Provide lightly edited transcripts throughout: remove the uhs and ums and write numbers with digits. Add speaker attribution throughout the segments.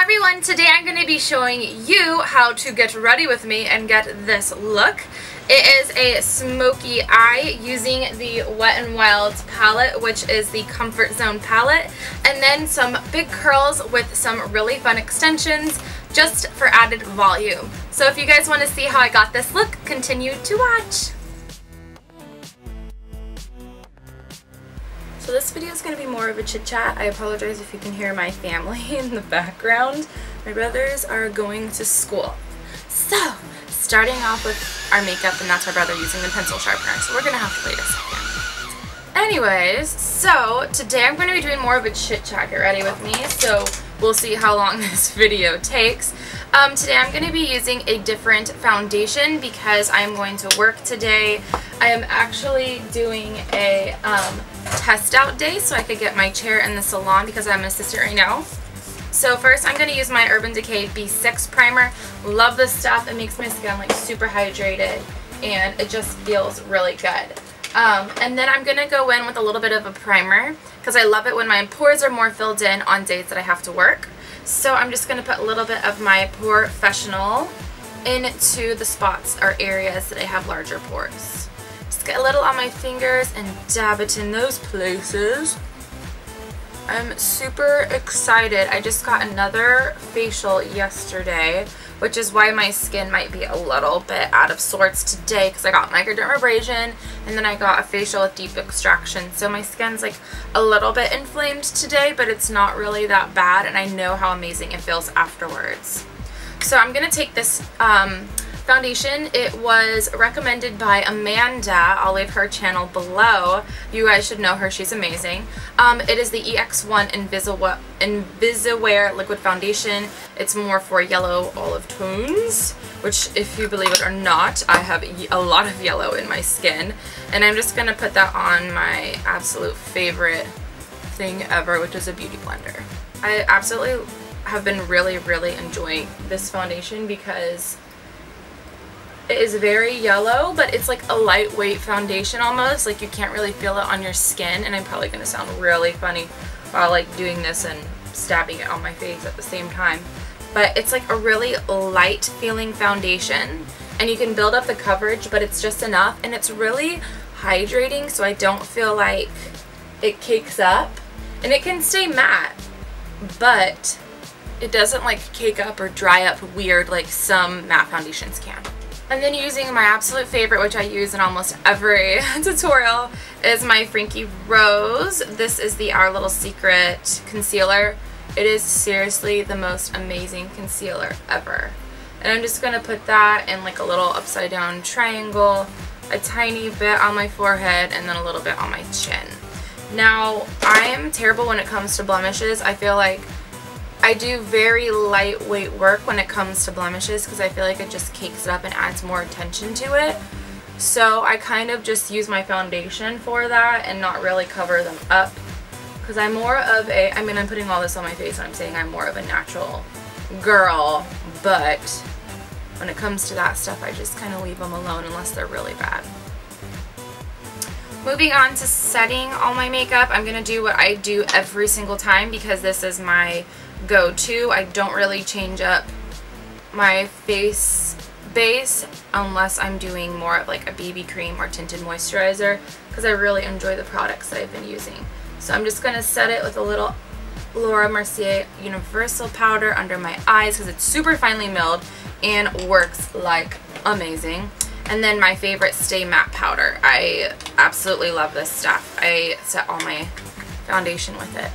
Speaker 1: Hi everyone, today I'm going to be showing you how to get ready with me and get this look. It is a smoky eye using the Wet n Wild palette, which is the Comfort Zone palette, and then some big curls with some really fun extensions just for added volume. So if you guys want to see how I got this look, continue to watch. So this video is going to be more of a chit chat. I apologize if you can hear my family in the background. My brothers are going to school. So, starting off with our makeup, and that's my brother using the pencil sharpener, so we're going to have to wait a second. Anyways, so today I'm going to be doing more of a chit chat. Get ready with me, so we'll see how long this video takes. Today I'm going to be using a different foundation because I'm going to work today. I am actually doing a test out day so I could get my chair in the salon because I'm an assistant right now. So first I'm going to use my Urban Decay B6 primer. Love this stuff. It makes my skin like super hydrated and it just feels really good. And then I'm going to go in with a little bit of a primer because I love it when my pores are more filled in on days that I have to work. So I'm just going to put a little bit of my Professional into the spots or areas that I have larger pores. Just get a little on my fingers and dab it in those places. I'm super excited. I just got another facial yesterday, which is why my skin might be a little bit out of sorts today because I got microdermabrasion and then I got a facial with deep extraction. So my skin's like a little bit inflamed today, but it's not really that bad and I know how amazing it feels afterwards. So I'm going to take this foundation. It was recommended by Amanda. I'll leave her channel below. You guys should know her. She's amazing. It is the EX1 Invisiwear Liquid Foundation. It's more for yellow olive tones, which if you believe it or not, I have a lot of yellow in my skin. And I'm just going to put that on my absolute favorite thing ever, which is a beauty blender. I absolutely have been really enjoying this foundation because it is very yellow, but it's like a lightweight foundation almost. Like you can't really feel it on your skin, and I'm probably going to sound really funny while like doing this and stabbing it on my face at the same time. But it's like a really light feeling foundation, and you can build up the coverage, but it's just enough, and it's really hydrating so I don't feel like it cakes up. And it can stay matte, but it doesn't like cake up or dry up weird like some matte foundations can. And then using my absolute favorite, which I use in almost every tutorial, is my Frankie Rose. This is the Our Little Secret concealer. It is seriously the most amazing concealer ever. And I'm just going to put that in like a little upside down triangle, a tiny bit on my forehead, and then a little bit on my chin. Now, I am terrible when it comes to blemishes. I feel like I do very lightweight work when it comes to blemishes because I feel like it just cakes it up and adds more attention to it. So I kind of just use my foundation for that and not really cover them up because I'm more of a, I mean, I'm putting all this on my face and I'm saying I'm more of a natural girl, but when it comes to that stuff I just kind of leave them alone unless they're really bad. Moving on to setting all my makeup, I'm going to do what I do every single time because this is my go-to. I don't really change up my face base unless I'm doing more of like a BB cream or tinted moisturizer because I really enjoy the products that I've been using. So I'm just going to set it with a little Laura Mercier Universal powder under my eyes because it's super finely milled and works like amazing. And then my favorite Stay Matte powder. I absolutely love this stuff. I set all my foundation with it.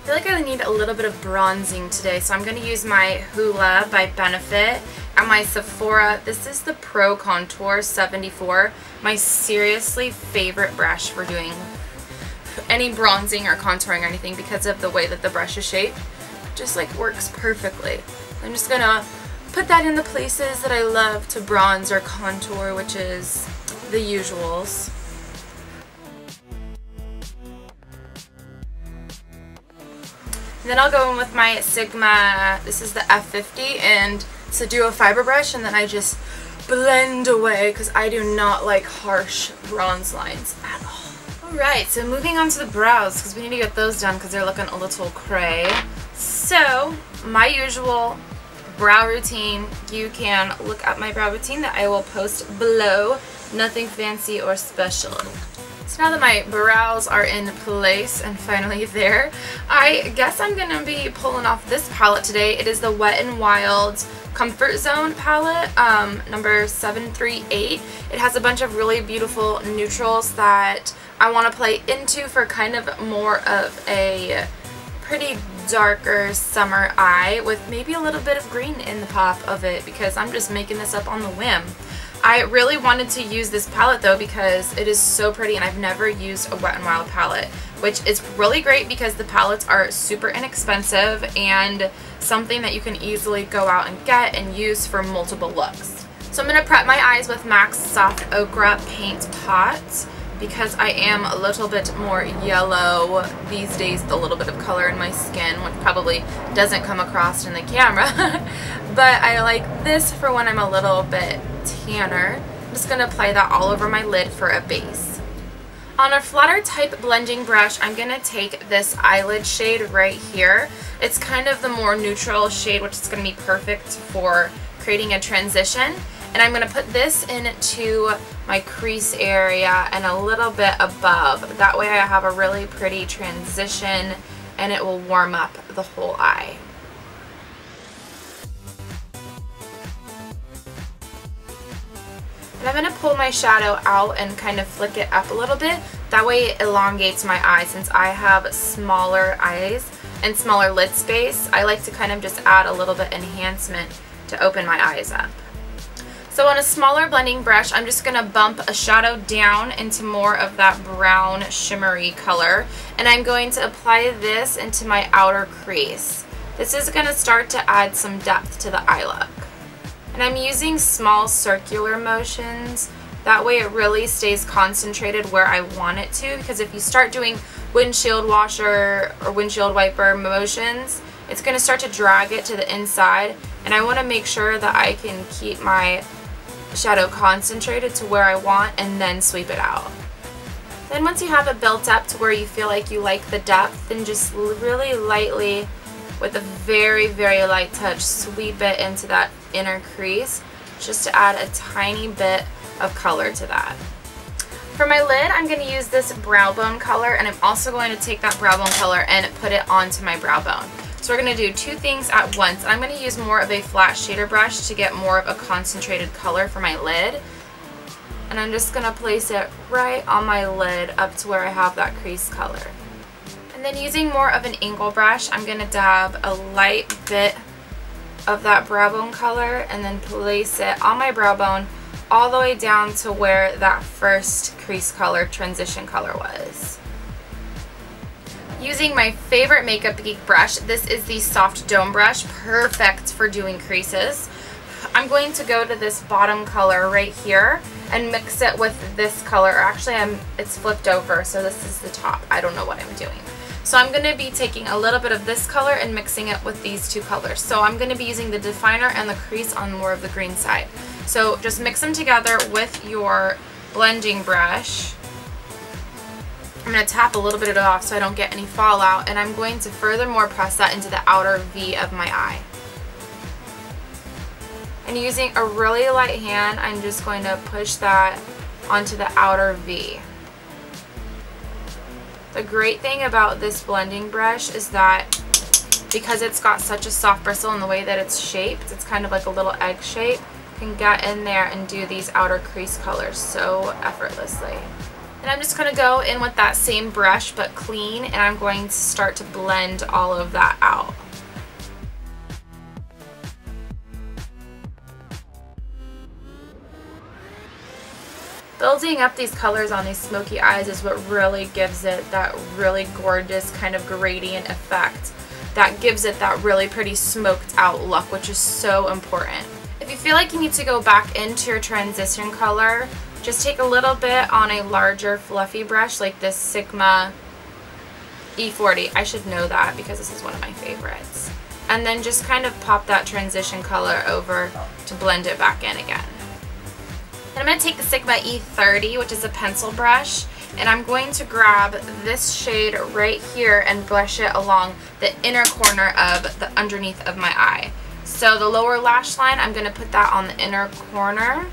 Speaker 1: I feel like I need a little bit of bronzing today, so I'm going to use my Hoola by Benefit and my Sephora. This is the Pro Contour 74, my seriously favorite brush for doing any bronzing or contouring or anything because of the way that the brush is shaped. It just like works perfectly. I'm just going to put that in the places that I love to bronze or contour, which is the usuals. And then I'll go in with my Sigma, this is the F50, and it's a duo fiber brush, and then I just blend away because I do not like harsh bronze lines at all. Alright, so moving on to the brows because we need to get those done because they're looking a little cray. So, my usual brow routine, you can look at my brow routine that I will post below. Nothing fancy or special. So now that my brows are in place and finally there, I guess I'm going to be pulling off this palette today. It is the Wet n Wild Comfort Zone palette, number 738. It has a bunch of really beautiful neutrals that I want to play into for kind of more of a pretty darker summer eye with maybe a little bit of green in the pop of it because I'm just making this up on the whim. I really wanted to use this palette though because it is so pretty and I've never used a Wet n Wild palette, which is really great because the palettes are super inexpensive and something that you can easily go out and get and use for multiple looks. So I'm going to prep my eyes with MAC's Soft Ochre Paint Pot because I am a little bit more yellow these days, a little bit of color in my skin, which probably doesn't come across in the camera, but I like this for when I'm a little bit tanner. I'm just going to apply that all over my lid for a base. On a flatter type blending brush, I'm going to take this eyelid shade right here. It's kind of the more neutral shade, which is going to be perfect for creating a transition. And I'm going to put this into my crease area and a little bit above. That way I have a really pretty transition and it will warm up the whole eye. And I'm going to pull my shadow out and kind of flick it up a little bit. That way it elongates my eye. Since I have smaller eyes and smaller lid space, I like to kind of just add a little bit enhancement to open my eyes up. So on a smaller blending brush, I'm just going to bump a shadow down into more of that brown shimmery color. And I'm going to apply this into my outer crease. This is going to start to add some depth to the eye look. And I'm using small circular motions. That way it really stays concentrated where I want it to, because if you start doing windshield washer or windshield wiper motions, it's going to start to drag it to the inside, and I want to make sure that I can keep my shadow concentrated to where I want and then sweep it out. Then once you have it built up to where you feel like you like the depth, then just really lightly, with a very, very light touch, sweep it into that inner crease just to add a tiny bit of color to that. For my lid, I'm going to use this brow bone color, and I'm also going to take that brow bone color and put it onto my brow bone. So we're going to do two things at once. I'm going to use more of a flat shader brush to get more of a concentrated color for my lid. And I'm just going to place it right on my lid up to where I have that crease color. And then using more of an angle brush, I'm going to dab a light bit of that brow bone color and then place it on my brow bone all the way down to where that first crease color, transition color was. Using my favorite Makeup Geek brush, this is the Soft Dome brush, perfect for doing creases. I'm going to go to this bottom color right here and mix it with this color, or actually it's flipped over, so this is the top. I don't know what I'm doing. So I'm going to be taking a little bit of this color and mixing it with these two colors. So I'm going to be using the definer and the crease on more of the green side. So just mix them together with your blending brush. I'm going to tap a little bit of it off so I don't get any fallout, and I'm going to furthermore press that into the outer V of my eye. And using a really light hand, I'm just going to push that onto the outer V. The great thing about this blending brush is that because it's got such a soft bristle in the way that it's shaped, it's kind of like a little egg shape, you can get in there and do these outer crease colors so effortlessly. And I'm just going to go in with that same brush but clean, and I'm going to start to blend all of that out. Building up these colors on these smoky eyes is what really gives it that really gorgeous kind of gradient effect that gives it that really pretty smoked out look, which is so important. If you feel like you need to go back into your transition color, just take a little bit on a larger fluffy brush like this Sigma E40. I should know that because this is one of my favorites. And then just kind of pop that transition color over to blend it back in again. Then I'm going to take the Sigma E30, which is a pencil brush, and I'm going to grab this shade right here and brush it along the inner corner of the underneath of my eye. So the lower lash line, I'm going to put that on the inner corner.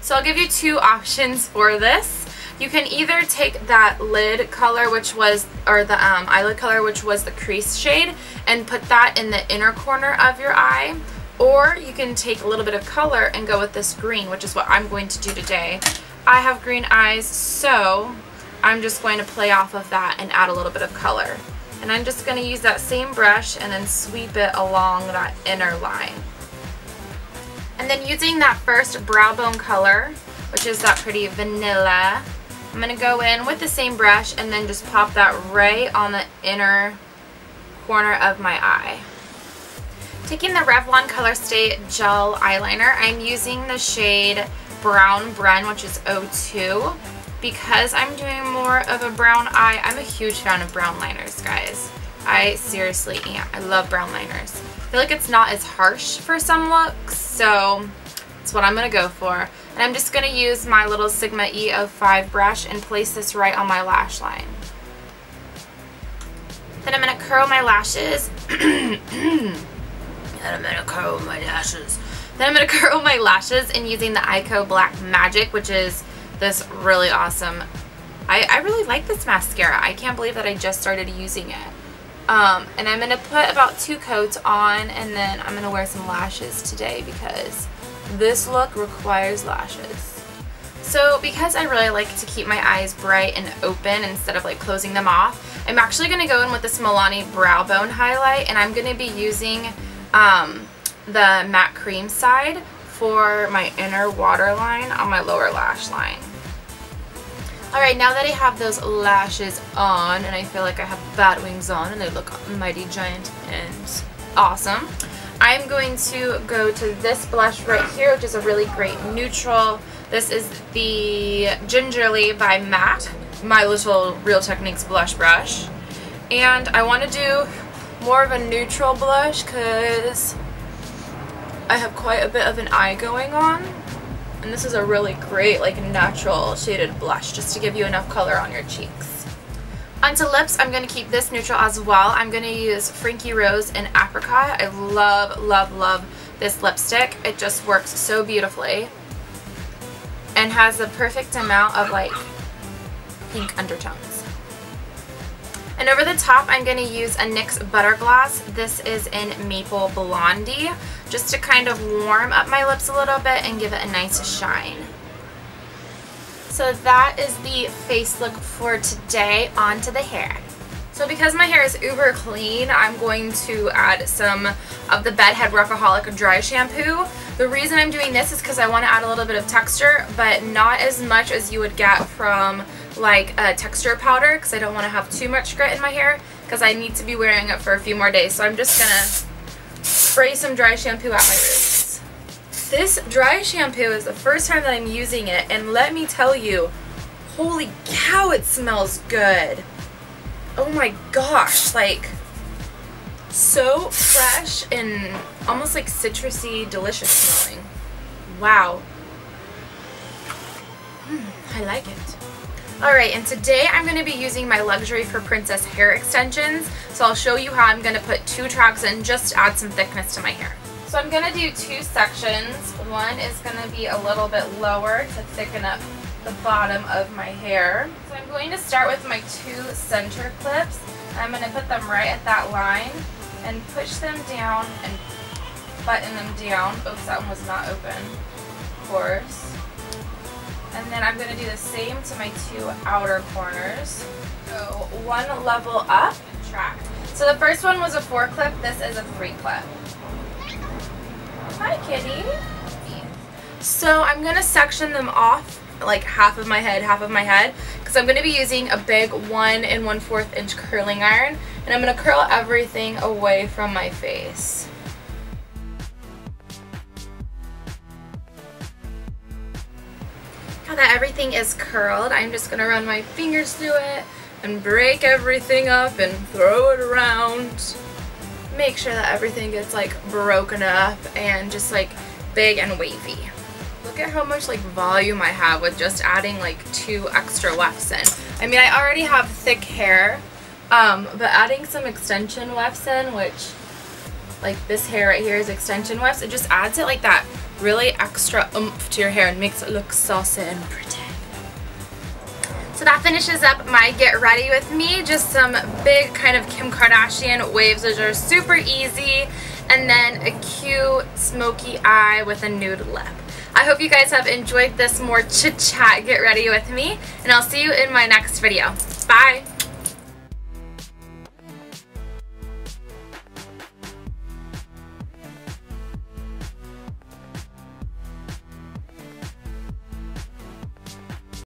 Speaker 1: So I'll give you two options for this. You can either take that lid color, which was, or the eyelid color, which was the crease shade, and put that in the inner corner of your eye. Or you can take a little bit of color and go with this green, which is what I'm going to do today. I have green eyes, so I'm just going to play off of that and add a little bit of color. And I'm just going to use that same brush and then sweep it along that inner line. And then using that first brow bone color, which is that pretty vanilla, I'm going to go in with the same brush and then just pop that right on the inner corner of my eye. Taking the Revlon Color Stay Gel Eyeliner, I'm using the shade Brown Bren, which is 02. Because I'm doing more of a brown eye, I'm a huge fan of brown liners, guys. I seriously am. I love brown liners. I feel like it's not as harsh for some looks, so that's what I'm going to go for. And I'm just going to use my little Sigma E05 brush and place this right on my lash line. Then I'm going to curl my lashes. Then I'm going to curl my lashes and using the Ico Black Magic, which is this really awesome. I really like this mascara. I can't believe that I just started using it. And I'm going to put about 2 coats on, and then I'm going to wear some lashes today because this look requires lashes. So because I really like to keep my eyes bright and open instead of like closing them off, I'm actually going to go in with this Milani Brow Bone Highlight, and I'm going to be using the matte cream side for my inner waterline on my lower lash line. Alright, now that I have those lashes on and I feel like I have bat wings on and they look mighty giant and awesome, I'm going to go to this blush right here, which is a really great neutral. This is the Gingerly by MAC, my little Real Techniques blush brush. And I want to do more of a neutral blush because I have quite a bit of an eye going on. And this is a really great, like, natural shaded blush just to give you enough color on your cheeks. Onto lips, I'm going to keep this neutral as well. I'm going to use Frankie Rose in Apricot. I love, love, love this lipstick. It just works so beautifully and has the perfect amount of, like, pink undertones. And over the top, I'm going to use a NYX Butter Gloss. This is in Maple Blondie, just to kind of warm up my lips a little bit and give it a nice shine. So that is the face look for today. On to the hair. So because my hair is uber clean, I'm going to add some of the Bedhead Rockaholic dry shampoo. The reason I'm doing this is because I want to add a little bit of texture, but not as much as you would get from like a texture powder, because I don't want to have too much grit in my hair because I need to be wearing it for a few more days. So I'm just gonna spray some dry shampoo at my roots. This dry shampoo is the first time that I'm using it, and let me tell you, holy cow, it smells good. Oh my gosh, like so fresh and almost like citrusy, delicious smelling. Wow. I like it. Alright, and today I'm going to be using my Luxury for Princess hair extensions. So I'll show you how I'm going to put 2 tracks in just to add some thickness to my hair. So I'm going to do 2 sections. One is going to be a little bit lower to thicken up the bottom of my hair. So I'm going to start with my 2 center clips. I'm going to put them right at that line and push them down and button them down. Oops, that one was not open, of course. And then I'm going to do the same to my 2 outer corners. So 1 level up, track. So the first one was a 4 clip, this is a 3 clip. Hi, kitty. So I'm going to section them off, like half of my head, because I'm going to be using a big 1 1/4 inch curling iron, and I'm going to curl everything away from my face. Now that everything is curled, I'm just going to run my fingers through it and break everything up and throw it around. Make sure that everything gets like broken up and just like big and wavy. look at how much like volume I have with just adding like 2 extra wefts in. I mean, I already have thick hair, but adding some extension wefts in, which like this hair right here is extension wefts, it just adds it like that really extra oomph to your hair and makes it look saucy and pretty. So that finishes up my get ready with me. Just some big kind of Kim Kardashian waves, which are super easy, and then a cute smoky eye with a nude lip. I hope you guys have enjoyed this more chit chat get ready with me, and I'll see you in my next video. Bye!